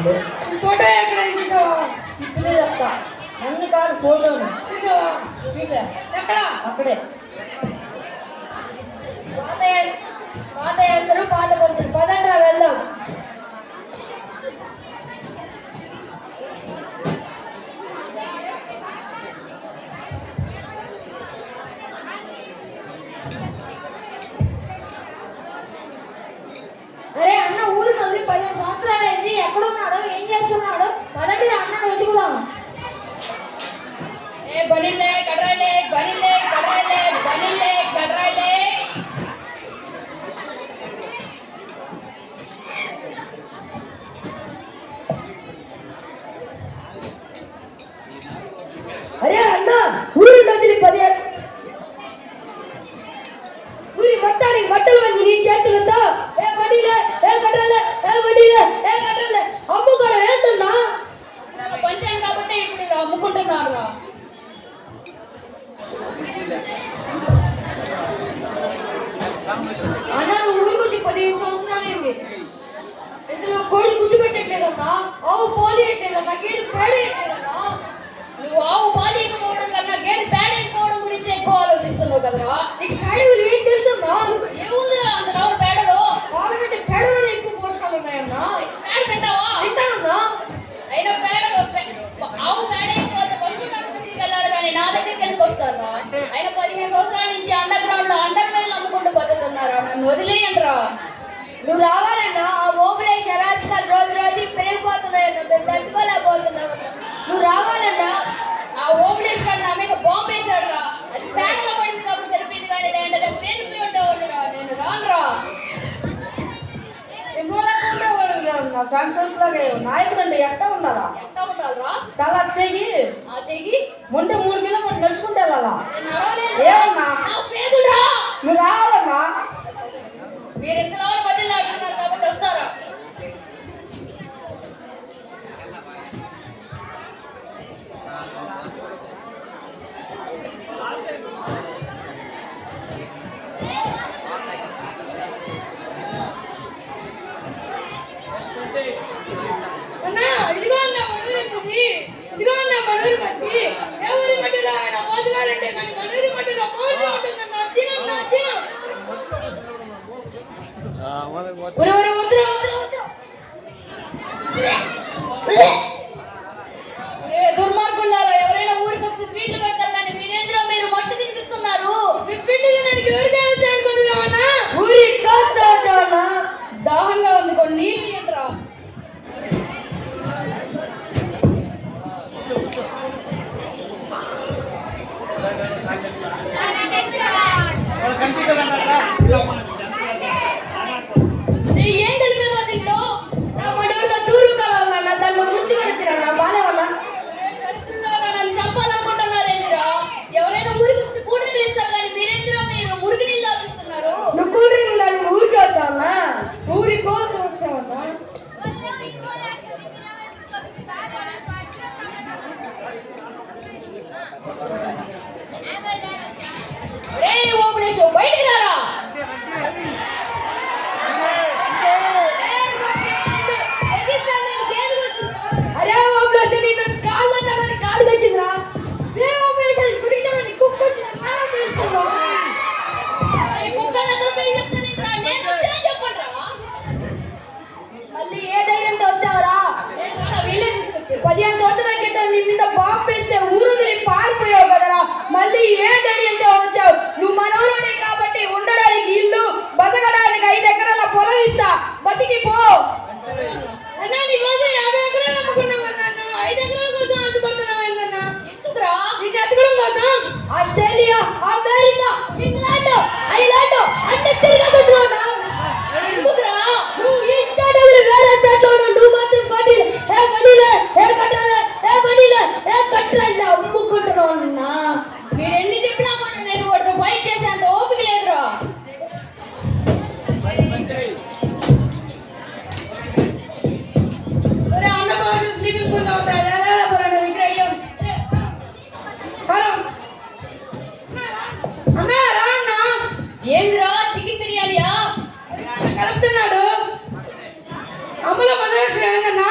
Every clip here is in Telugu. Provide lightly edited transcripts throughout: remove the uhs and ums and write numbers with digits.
చేస్తున్నాడు. ఫోటో ఎక్కడ చూసావా? ఇప్పుడే చెప్తా. నన్ను కాదు ఫోటోను చూసావా? చూసా. ఎక్కడ? అక్కడే. పాత యంత్రం పాత పడుతుంది. పదండ్రా వెళ్దాం. అరే అన్న ఊరు వదిలి 15 సంవత్సరాలు అయింది. ఎక్కడున్నాడు? ఏం చేస్తున్నాడు? పదండి అన్నను వెతుకుదాం. ఏ బనిలే కడ్రాయిలే బనిలే కడ్రాయిలే బనిలే కడ్రాయిలే. అరే అన్న ఊరి వదిలి 10 ఊరి మొత్తానికి బట్టలు మంది నీ చేతులతో ఏ బడిలే ఏ కట్టాలే ఏ బడిలే ఏ కట్టాలే అమ్ముకోవడం వేస్తున్నా. పంచాను కాబట్టి ఇప్పుడు ఇది అమ్ముకుంటున్నారు. అన్న నువ్వు ఊరికి 15 సంవత్సరాలు అయింది. ఇందులో కోడి గుడ్డు పెట్టట్లేదమ్మా, ఆవు పోలి పెట్టలేదమ్మా, గేదె పేడ పెట్టలేదమ్మా. నువ్వు ఆవు పాలియకపోవడం కన్నా గేదె పేడ ఎక్కువడం గురించి ఎక్కువ ఆలోచిస్తున్నావు కదరా. నీకు పేడ విలువ ఏం తెలుసమ్మా? ఏముందిరా అందులో పేడలో? పాలు పెట్టే పేడలో ఎక్కువ పోషకాలు ఉన్నాయమ్మా. పేడ తింటావా? తింటానమ్మా. అయినా ఆవు పేడ అయిపోతే పశువు డాక్టర్ దగ్గరికి వెళ్ళాలి కానీ నా దగ్గరికి ఎందుకు వస్తారా? అయినా 15 సంవత్సరాల నుంచి అండర్ గ్రౌండ్ లో అండర్ మైల్ అమ్ముకుంటూ బతుకుతున్నారా. నన్ను వదిలేయండిరా. నువ్వు రావాలన్నా ఆ ఓపెన్ శరాచకాలు రోజు రోజు పెరిగిపోతున్నాయన్నా. మేము తట్టుకోలేకపోతున్నామన్నా. నువ్వు రావాలన్నా. ఆ ఓబులేష్ గారు నా మీద బాంబు వేశాడు రా. అది పేడలో పడింది కాబట్టి సరిపోయింది కానీ లేదంటే రేపు పేరుపోయి ఉండేవాడిని రా. నేను రానురా. నా సంవత్సరంలాగే నాయకుడు అంటే ఎట్టా ఉండాలా? ఎట్లా ఉండాలిరా? తల తెగి తెగి ముందు 3 కిలోమీటర్లు నడుచుకుంటే వెళ్ళాలా? ఏమన్నా పేదురా నువ్వు రావాలన్నా. మీరు ఎంతలో బదిలీ ఆడుతున్నారు కాబట్టి వస్తారా? అన్నా ఇదిగో అన్న మనూరు వచ్చింది. ఇదిగో అన్న మనూరు మట్టి. ఎవరి మట్టిలో ఆయన మోసగాలంటే కానీ మనూరు మట్టిలో మోసం ఉంటుందన్న. తినన్నా తిన దుర్మార్గులారా. ఎవరైనా ఊరికి వస్తే స్వీట్లు పెడతారు కానీ మీరేంద్రో మీరు మట్టు తినిపిస్తున్నారు. స్వీట్లు తినడానికి ఎవరికే వచ్చా అనుకుంటున్నావన్నా? ఊరికి కాస్తా దాహంగా ఉంది కొన్ని నీళ్ళు ఏంట్రా. ఏం కలిపారు దీంట్లో? నా మడూరులో తూరు కలవాలన్నా దాంట్లో ముంచి కొడుతున్నా బాలేవన్నా. నన్ను చంపాలనుకుంటున్నారేంద్రా. ఎవరైనా ఊరికి వస్తే కూడి నీళ్ళు ఇస్తారు కానీ మీరేంద్రా మీరు మురికి నీళ్ళు తాపిస్తున్నారు. నువ్వు కూల్ డ్రింక్ దాన్ని ఊరికి వచ్చావన్నా? ఊరి కోసం వచ్చావన్నా? రే ఓబులేష్ బయటికి రారా. అరే ఓబులేష్ నిన్ను కాళ్ళు తనని కాళ్ళు వచ్చిందిరా. రే ఓబులేష్ గురించి కుక్క వచ్చిందా? ఈ కుక్కల పేరు చెప్తానేంద్రా. నేను వచ్చాను చెప్పండి రా. మళ్ళీ ఏ ధైర్యంతో వచ్చావరా? వీళ్ళే తీసుకొచ్చారు. 15 సంవత్సరాల క్రితం నీ మీద బాంబు వేస్తే ఊరు పారిపోయావు కదరా. మళ్ళీ ఏ ధైర్యంతో వచ్చావు? నువ్వు మనోరుడే కాబట్టి ఉండడానికి ఇల్లు, బతకడానికి 5 ఎకరాల పొలం ఇస్తా, బతికిపో. అన్నా నీ కోసం 50 ఎకరాలు నమ్ముకున్నావు కదా. నువ్వు 5 ఎకరాల కోసం ఆశపడుతున్నావు ఏంటన్నా? ఎందుకురా? నీ ఎతకడం కోసం ఆస్ట్రేలియా, అమెరికా, ఇంగ్లాండ్, ఐలాండ్ అన్ని తిరగదున్నా. ఎందుకురా? నువ్వు ఈ స్టేట్ వదిలి వేరే స్టేట్ లో నువ్వు మాత్రం కోటిలే ఏ బడిలే ఏ కట్టాలే ఏ బడిలే ఏ కట్టాలే అమ్ముకుంటున్నావు అన్నా. మీరు ఎన్ని చెప్పినా కూడా నేను వాడితో ఫైట్ చేసేంత ఓపిక లేదురా. అన్న కోసం స్లీపింగ్ పూల్ అవుతాడు. అన్నా రా అన్న. ఏంద్రా చికెన్ బిర్యానీయా? కలుపుతున్నాడు. అమ్మలో 10 లక్షలు ఏందన్నా?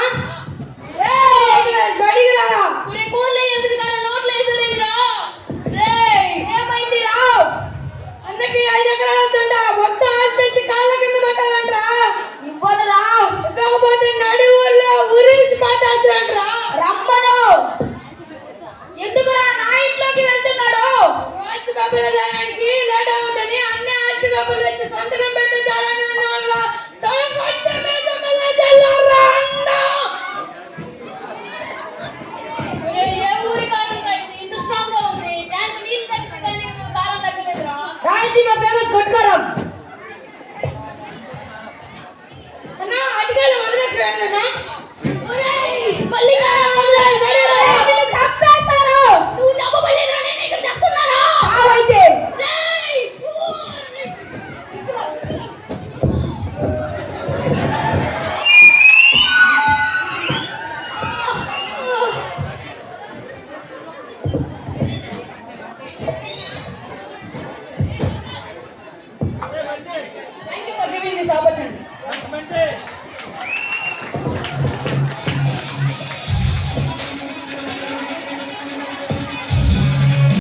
లేకపోతే నడి ఊర్లో ఊరేసి పాటేస్తాడ్రా. రమ్మను. ఎందుకురా నా ఇంట్లోకి వెళ్తున్నాడు? ఆర్చి పేపర్ల దానికి లేట్ అవుతుందని అన్ని ఆర్చి పేపర్లు తెచ్చి సంతకం పెట్టాలని అన్న తల కొట్టే మీద చెల్లారా అన్న. ఏ ఊరి కారణం రైతు ఇంత స్ట్రాంగ్ గా ఉంది. ట్యాంక్ నీళ్ళు తగ్గితే కానీ కారం తగ్గలేదురా. రాయలసీమ ఫేమస్ కొట్టుకోరం. అన్న అడిగాలి వదిలేచ్చాను. చంపేశారు. నువ్వు చంపబడలేదురా, నేను ఇక్కడ చేస్తున్నారా. అయితే Thank you for giving this opportunity.